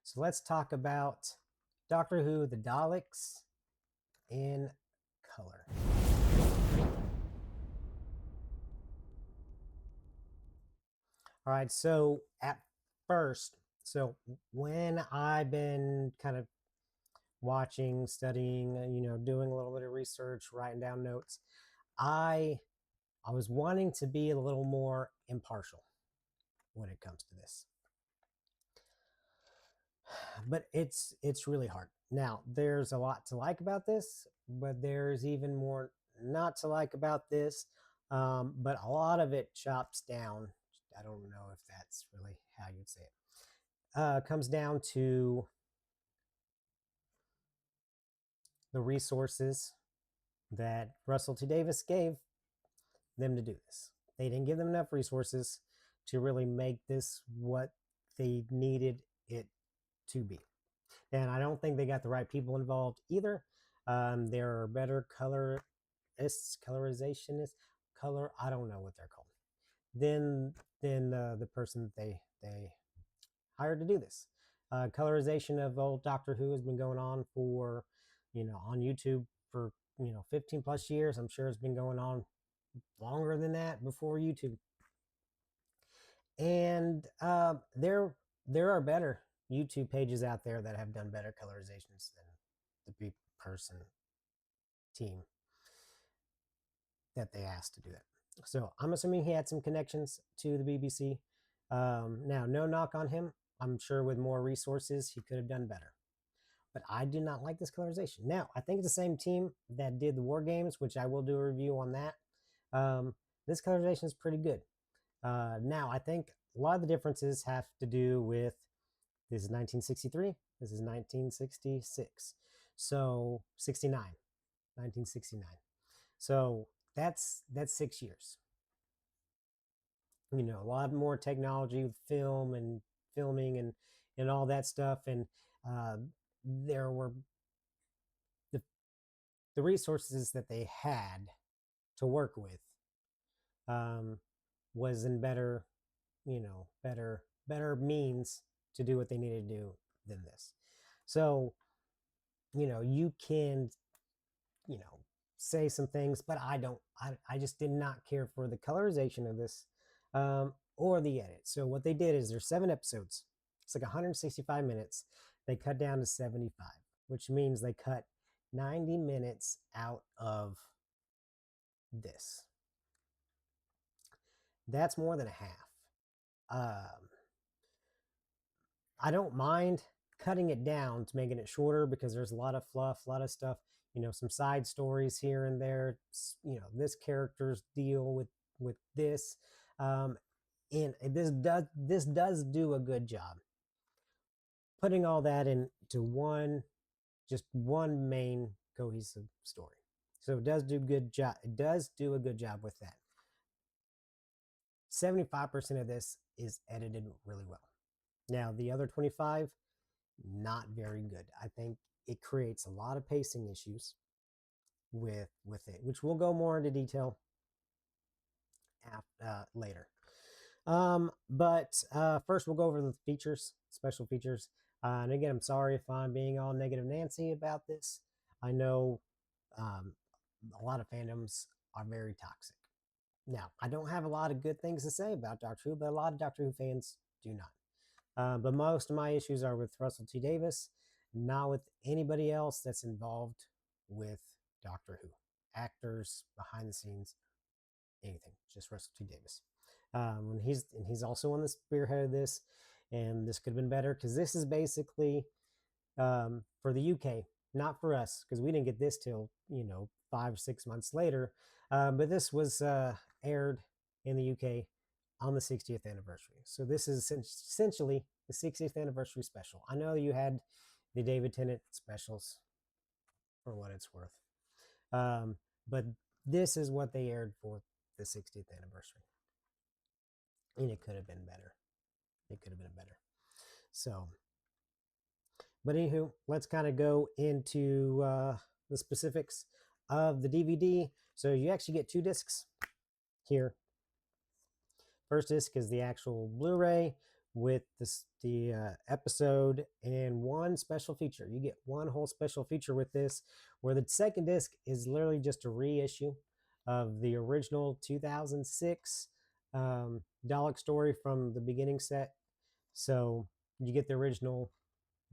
So let's talk about Doctor Who, the Daleks in color. All right, so at first, so when I've been kind of watching, studying, doing a little bit of research, writing down notes, I I was wanting to be a little more impartial when it comes to this. But it's really hard. Now, there's a lot to like about this, but there's even more not to like about this. But a lot of it chops down. I don't know if that's really how you'd say it. Comes down to the resources that Russell T Davies gave them to do this. They didn't give them enough resources to really make this what they needed it to be. And I don't think they got the right people involved either. There are better colorizationists, color. I don't know what they're called. Than the person that they hired to do this. Colorization of old Doctor Who has been going on for, on YouTube for 15 plus years. I'm sure it's been going on longer than that before YouTube. And there are better YouTube pages out there that have done better colorizations than the person team that they asked to do that. So I'm assuming he had some connections to the BBC. Now, no knock on him. I'm sure with more resources, he could have done better. But I do not like this colorization. Now, I think it's the same team that did the War Games, which I will do a review on that. This colorization is pretty good. Now, I think a lot of the differences have to do with this is 1963, this is 1966. So 1969. So that's 6 years. A lot more technology with film and filming and all that stuff. And there were the resources that they had to work with was in better means to do what they needed to do than this. So you can say some things, but I just did not care for the colorization of this or the edit. So what they did is there's 7 episodes. It's like 165 minutes. They cut down to 75, which means they cut 90 minutes out of this. That's more than a half. I don't mind cutting it down to making it shorter because there's a lot of fluff, a lot of stuff, some side stories here and there. This character's deal with this, and this does do a good job putting all that into just one main cohesive story. So it does do good job. It does do a good job with that. 75% of this is edited really well. Now the other 25, not very good. I think it creates a lot of pacing issues with it, which we'll go more into detail later. But first we'll go over the features, special features. And again, I'm sorry if I'm being all negative Nancy about this. I know a lot of fandoms are very toxic. Now, I don't have a lot of good things to say about Doctor Who, but a lot of Doctor Who fans do not. But most of my issues are with Russell T Davies, not with anybody else that's involved with Doctor Who. Actors, behind the scenes, anything. Just Russell T Davies. He's also on the spearhead of this, and this could have been better because this is basically for the UK, not for us, because we didn't get this till 5 or 6 months later. But this was aired in the UK on the 60th anniversary. So this is essentially the 60th anniversary special. I know you had the David Tennant specials for what it's worth. But this is what they aired for the 60th anniversary. And it could have been better. It could have been better. So, but anywho, let's kind of go into the specifics of the DVD. So you actually get 2 discs here. First disc is the actual Blu-ray, with the episode and one special feature. You get one whole special feature with this, where the second disc is literally just a reissue of the original 2006 Dalek story from the beginning set. So you get the original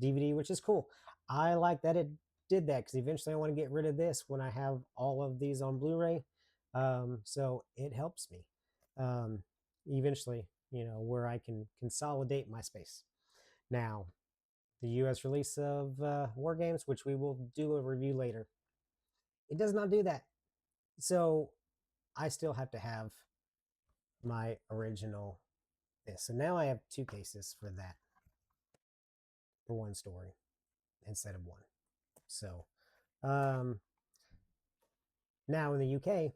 DVD, which is cool. I like that it did that because eventually I want to get rid of this when I have all of these on Blu-ray. So it helps me eventually, where I can consolidate my space. Now, the US release of War Games, which we will do a review later, it does not do that. So I still have to have my original this. So now I have two cases for that, for one story instead of one. So um, now in the UK,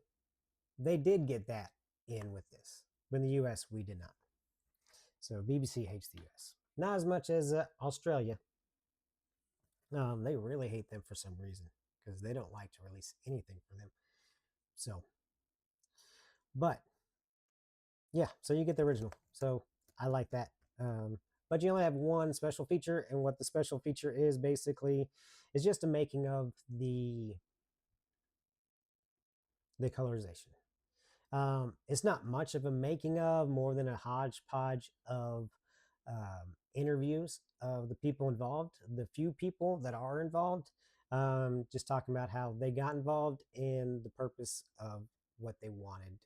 they did get that in with this, but in the US, we did not. So BBC hates the US. Not as much as Australia. They really hate them for some reason because they don't like to release anything for them. So, but yeah, so you get the original. So I like that. But you only have one special feature, and what the special feature is basically is just a making of the colorization. It's not much of a making of, more than a hodgepodge of interviews of the people involved, the few people that are involved, just talking about how they got involved and the purpose of what they wanted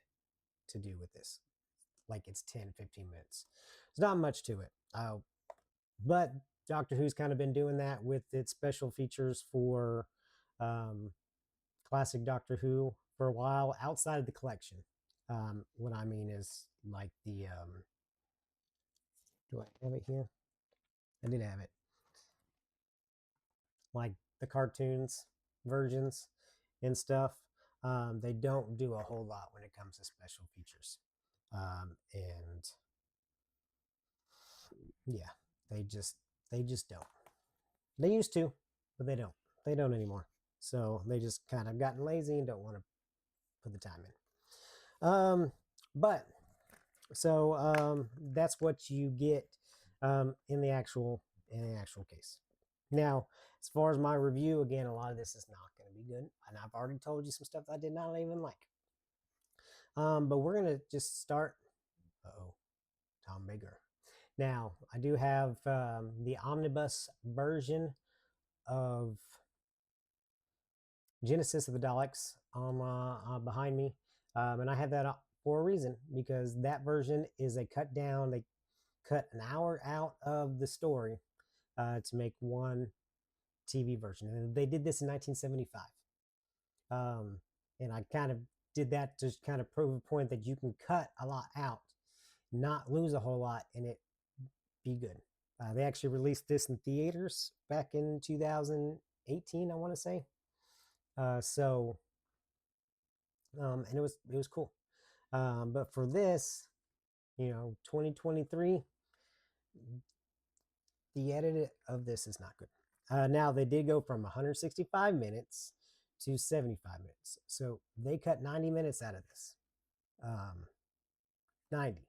to do with this. Like it's 10-15 minutes. There's not much to it. But Doctor Who's kind of been doing that with its special features for classic Doctor Who for a while outside of the collection. What I mean is like do I have it here? I did have it. Like the cartoons versions and stuff. They don't do a whole lot when it comes to special features. And yeah, they just don't. They used to, but they don't. They don't anymore. So they just kind of gotten lazy and don't want to put the time in. But so that's what you get in the actual case. Now, as far as my review, again, a lot of this is not going to be good, and I've already told you some stuff I did not even like. But we're going to just start. Uh-oh, Tom Bigger. Now, I do have the omnibus version of Genesis of the Daleks behind me, and I have that for a reason, because that version is a cut down. They cut an hour out of the story to make one TV version, and they did this in 1975. And I kind of did that to kind of prove a point that you can cut a lot out, not lose a whole lot, and it be good. They actually released this in theaters back in 2018, I want to say. And it was cool. But for this, 2023, the edit of this is not good. Now they did go from 165 minutes to 75 minutes, so they cut 90 minutes out of this. 90.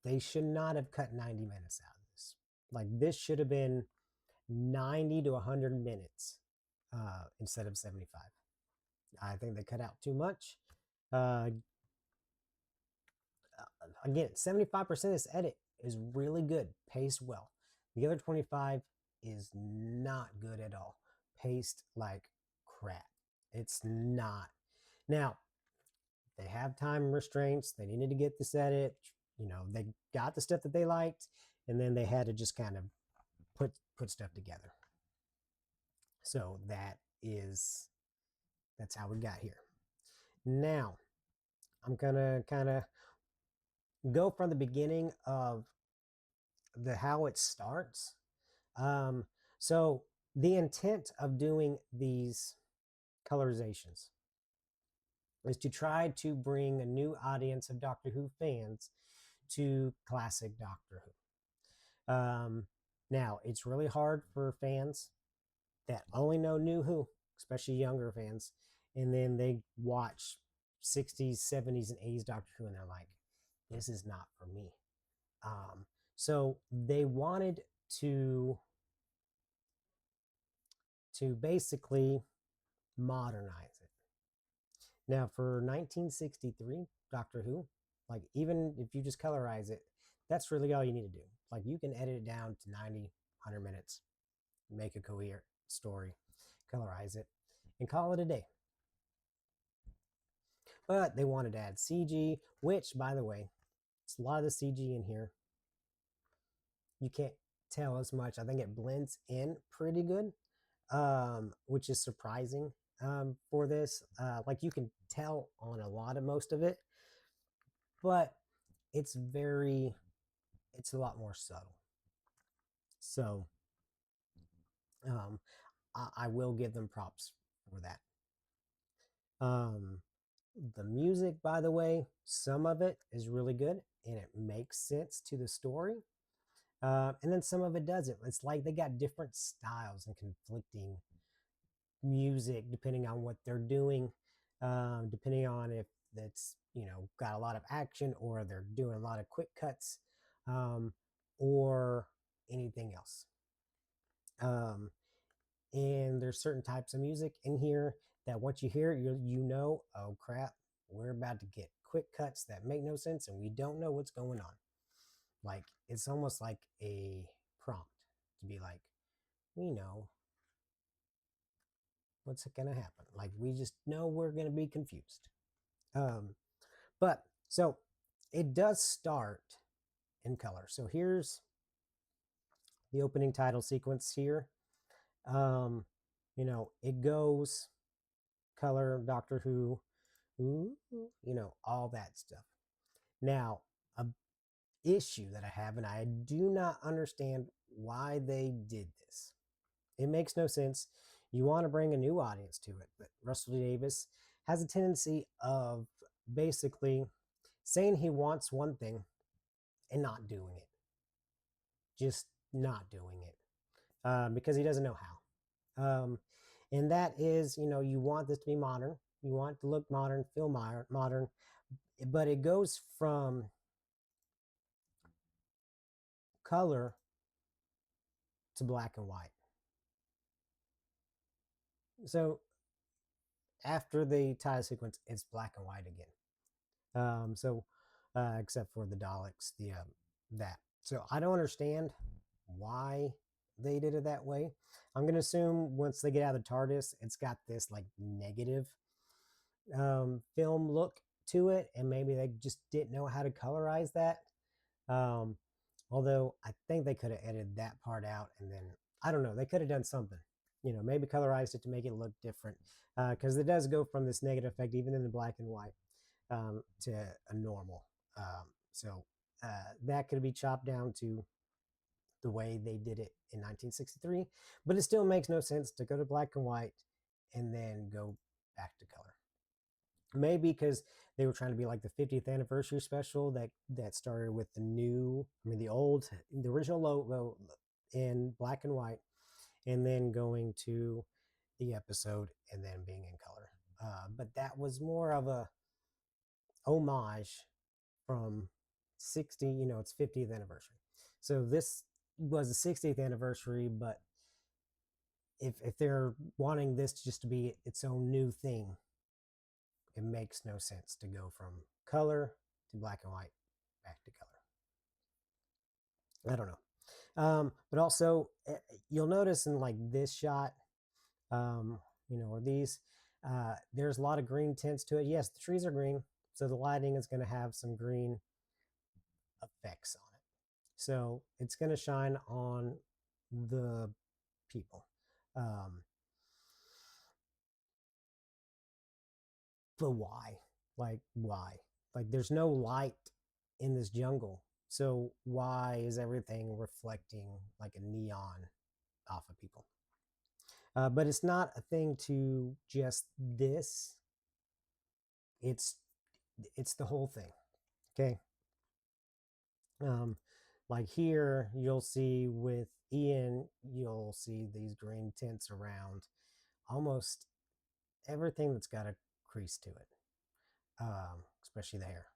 They should not have cut 90 minutes out of this. Like this should have been 90 to 100 minutes instead of 75. I think they cut out too much. Again, 75% of this edit is really good, paced well. The other 25 is not good at all, paced like crap. It's not. Now, they have time restraints. They needed to get this edit. They got the stuff that they liked, and then they had to just kind of put stuff together. So that's how we got here. Now, I'm gonna kind of go from the beginning of how it starts. So the intent of doing these colorizations is to try to bring a new audience of Doctor Who fans to classic Doctor Who. Now, it's really hard for fans that only know New Who, especially younger fans, and then they watch 60s, 70s, and 80s Doctor Who, and they're like, this is not for me. So they wanted to basically modernize it. Now, for 1963, Doctor Who, like even if you just colorize it, that's really all you need to do. Like you can edit it down to 90, 100 minutes, make a coherent story, colorize it, and call it a day. But they wanted to add CG, which, by the way, it's a lot of the CG in here. You can't tell as much. I think it blends in pretty good, which is surprising for this. Like you can tell on a lot of most of it, but it's a lot more subtle. So um, I will give them props for that. Um, the music, by the way, some of it is really good and it makes sense to the story. And then some of it doesn't. It's like they got different styles and conflicting music depending on what they're doing, depending on if that's got a lot of action or they're doing a lot of quick cuts, um, or anything else. Um, and there's certain types of music in here that once you hear it, oh crap, we're about to get quick cuts that make no sense and we don't know what's going on. Like it's almost like a prompt to be like, we know what's going to happen. Like we just know we're going to be confused. Um, but so it does start in color. So here's the opening title sequence here. It goes color, Doctor Who, all that stuff. Now, a issue that I have, and I do not understand why they did this. It makes no sense. You want to bring a new audience to it, but Russell Davis has a tendency of basically saying he wants one thing and not doing it. Just not doing it because he doesn't know how. And that is, you want this to be modern. You want to look modern, feel modern, but it goes from color to black and white. So after the title sequence, it's black and white again. Except for the Daleks, that. So I don't understand why they did it that way. I'm gonna assume once they get out of the TARDIS, it's got this like negative film look to it, and maybe they just didn't know how to colorize that. Um, Although I think they could have edited that part out, and then I don't know, they could have done something. Maybe colorized it to make it look different, because it does go from this negative effect, even in the black and white, to a normal. So that could be chopped down to the way they did it in 1963, but it still makes no sense to go to black and white and then go back to color. Maybe because they were trying to be like the 50th anniversary special that started with the original logo in black and white, and then going to the episode and then being in color. But that was more of a homage from 60, it's 50th anniversary. So this was the 60th anniversary, but if they're wanting this just to be its own new thing, it makes no sense to go from color to black and white back to color. I don't know. But also, you'll notice in like this shot, or these, there's a lot of green tints to it. Yes, the trees are green, so the lighting is going to have some green effects on it. So it's going to shine on the people. But why? Like, why? Like, there's no light in this jungle. So why is everything reflecting like a neon off of people? But it's not a thing to just this. It's the whole thing. Okay. Like here, you'll see with Ian, you'll see these green tints around almost everything that's got a crease to it, especially the hair.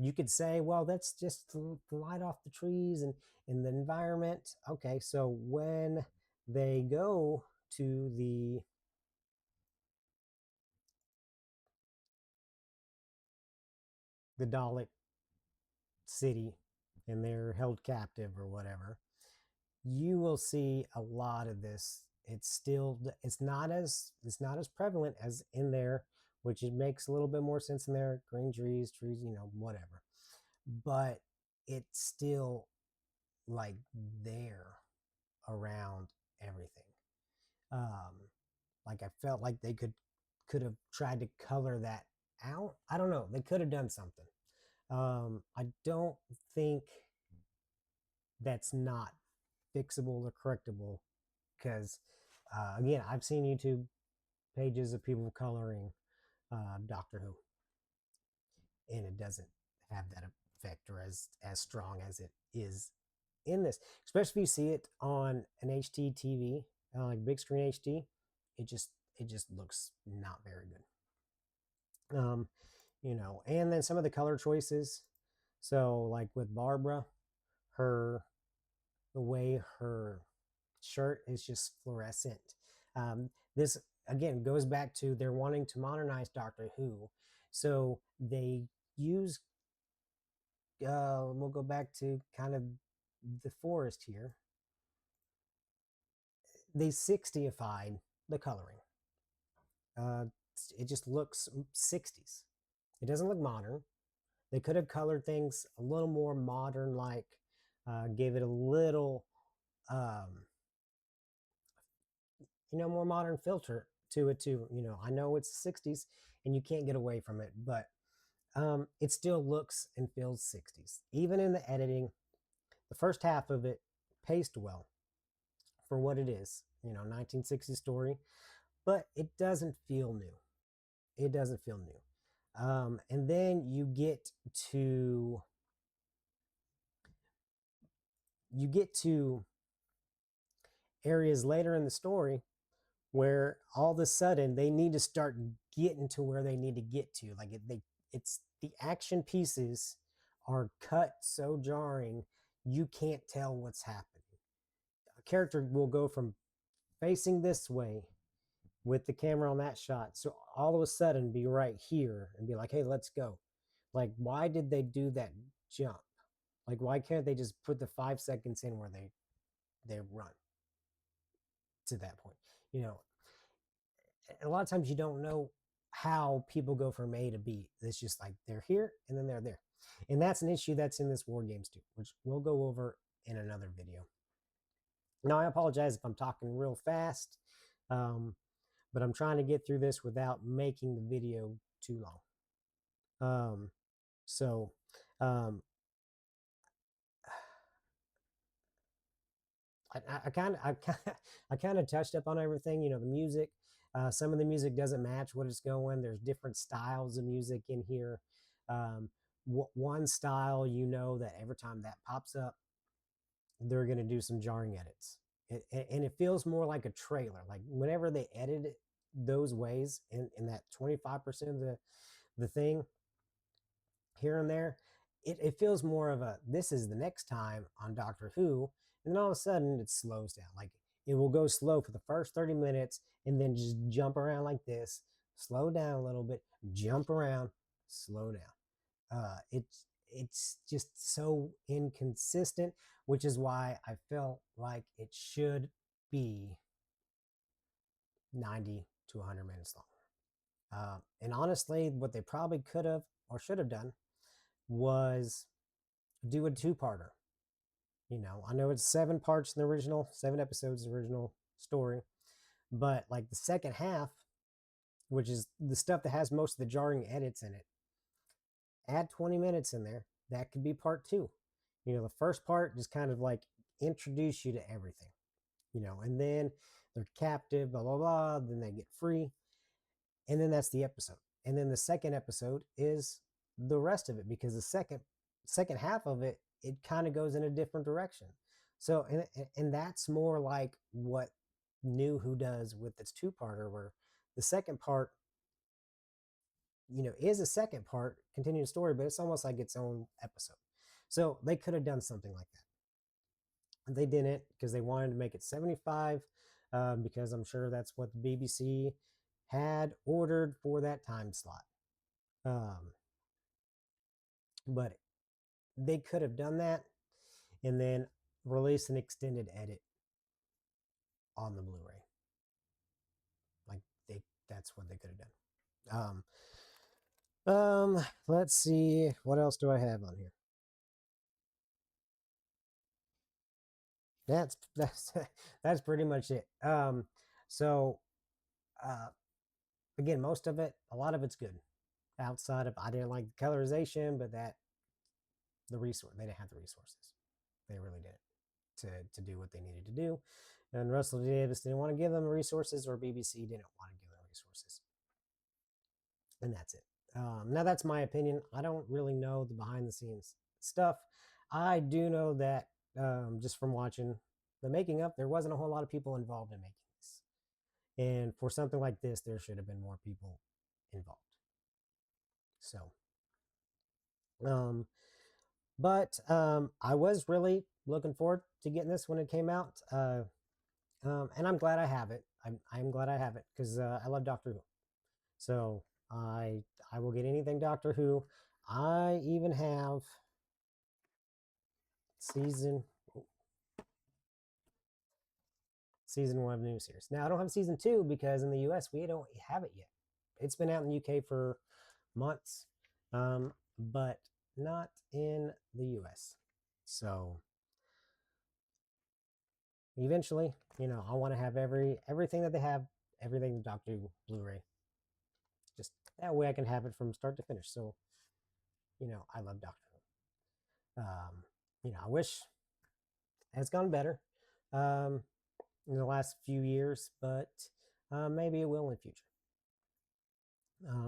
You could say, well, that's just the light off the trees and the environment. Okay, so when they go to the Dalek city and they're held captive or whatever, you will see a lot of this. It's not as prevalent as in there, which it makes a little bit more sense in there. Green trees, whatever. But it's still like there around everything. Um, like I felt like they could have tried to color that out. I don't know. They could have done something. I don't think that's not fixable or correctable because again, I've seen YouTube pages of people coloring Doctor Who, and it doesn't have that effect or as strong as it is in this. Especially if you see it on an HD TV, like big screen HD, it just looks not very good. And then some of the color choices. So like with Barbara, her the way her shirt is just fluorescent. This again goes back to they're wanting to modernize Doctor Who, so they use. We'll go back to kind of the forest here. They 60ified the coloring. Uh, it just looks 60s. It doesn't look modern. They could have colored things a little more modern, like gave it a little um, more modern filter to it too. I know it's the 60s and you can't get away from it, but it still looks and feels 60s. Even in the editing, the first half of it paced well for what it is, 1960s story, but it doesn't feel new. It doesn't feel new. And then you get to areas later in the story where all of a sudden they need to start getting to where they need to get to. Like it's the action pieces are cut so jarring you can't tell what's happening. A character will go from facing this way with the camera on that shot, so all of a sudden be right here and be like, "Hey, let's go." Like, why did they do that jump? Like, why can't they just put the 5 seconds in where they run to that point? You know, a lot of times you don't know how people go from A to B. It's just like they're here and then they're there. And that's an issue that's in this war games too, which we'll go over in another video. Now, I apologize if I'm talking real fast, but I'm trying to get through this without making the video too long. So, um, I kind of I kind of touched up on everything. The music. Some of the music doesn't match what it's going. There's different styles of music in here. Um, one style, that every time that pops up, they're going to do some jarring edits. And it feels more like a trailer. Like whenever they edit it those ways, in that 25% of the thing here and there, it feels more of a this is the next time on Doctor Who, and then all of a sudden it slows down. Like it will go slow for the first 30 minutes and then just jump around like this, slow down a little bit, jump around, slow down. It's just so inconsistent, which is why I felt like it should be 90 to 100 minutes long. And honestly, what they probably could have or should have done was do a two-parter. I know it's 7 parts in the original, 7 episodes in the original story, but like the second half, which is the stuff that has most of the jarring edits in it, add 20 minutes in there. That could be part two. The first part just kind of like introduce you to everything, and then they're captive, blah, blah, blah. Then they get free. And then that's the episode. And then the second episode is the rest of it because the second half of it, it kind of goes in a different direction. So, and that's more like what New Who does with its two-parter, where the second part is a second part, continuing story, but it's almost like its own episode. So they could have done something like that. They didn't because they wanted to make it 75, because I'm sure that's what the BBC had ordered for that time slot. Um, but they could have done that and then release an extended edit on the Blu-ray. Like that's what they could have done. Let's see, what else do I have on here? That's that's pretty much it. So uh, again, most of it, a lot of it's good. Outside of, I didn't like the colorization, but they didn't have the resources. They really didn't to do what they needed to do. And Russell Davis didn't want to give them resources, or BBC didn't want to give them resources. And that's it. Now, that's my opinion. I don't really know the behind the scenes stuff. I do know that just from watching the making up, there wasn't a whole lot of people involved in making this. And for something like this, there should have been more people involved. So, I was really looking forward to getting this when it came out. And I'm glad I have it. I'm glad I have it because I love Doctor Who. So I will get anything Doctor Who. I even have season one of the new series. Now I don't have season 2 because in the US we don't have it yet. It's been out in the UK for months, but not in the US. So eventually, I want to have everything that they have, everything Doctor Who Blu-ray. Just that way I can have it from start to finish. So, I love Doctor Who. I wish it has gone better in the last few years, but maybe it will in the future.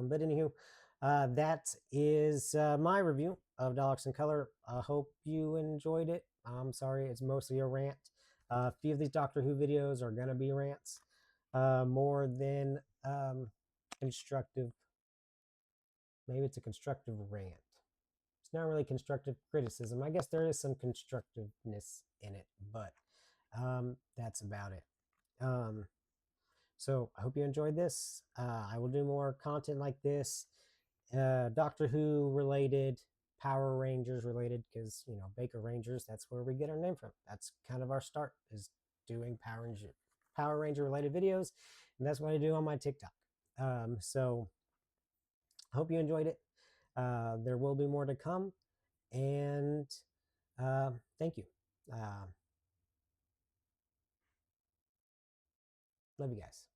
But anywho, that is my review of Daleks in Color. I hope you enjoyed it. I'm sorry, it's mostly a rant. A few of these Doctor Who videos are going to be rants, more than constructive. Maybe it's a constructive rant. It's not really constructive criticism. I guess there is some constructiveness in it, but that's about it. So I hope you enjoyed this. I will do more content like this, Doctor Who related, Power Rangers related, because Baker Rangers. That's where we get our name from. That's kind of our start, is doing Power Ranger related videos, and that's what I do on my TikTok. So I hope you enjoyed it. There will be more to come, and thank you. Love you guys.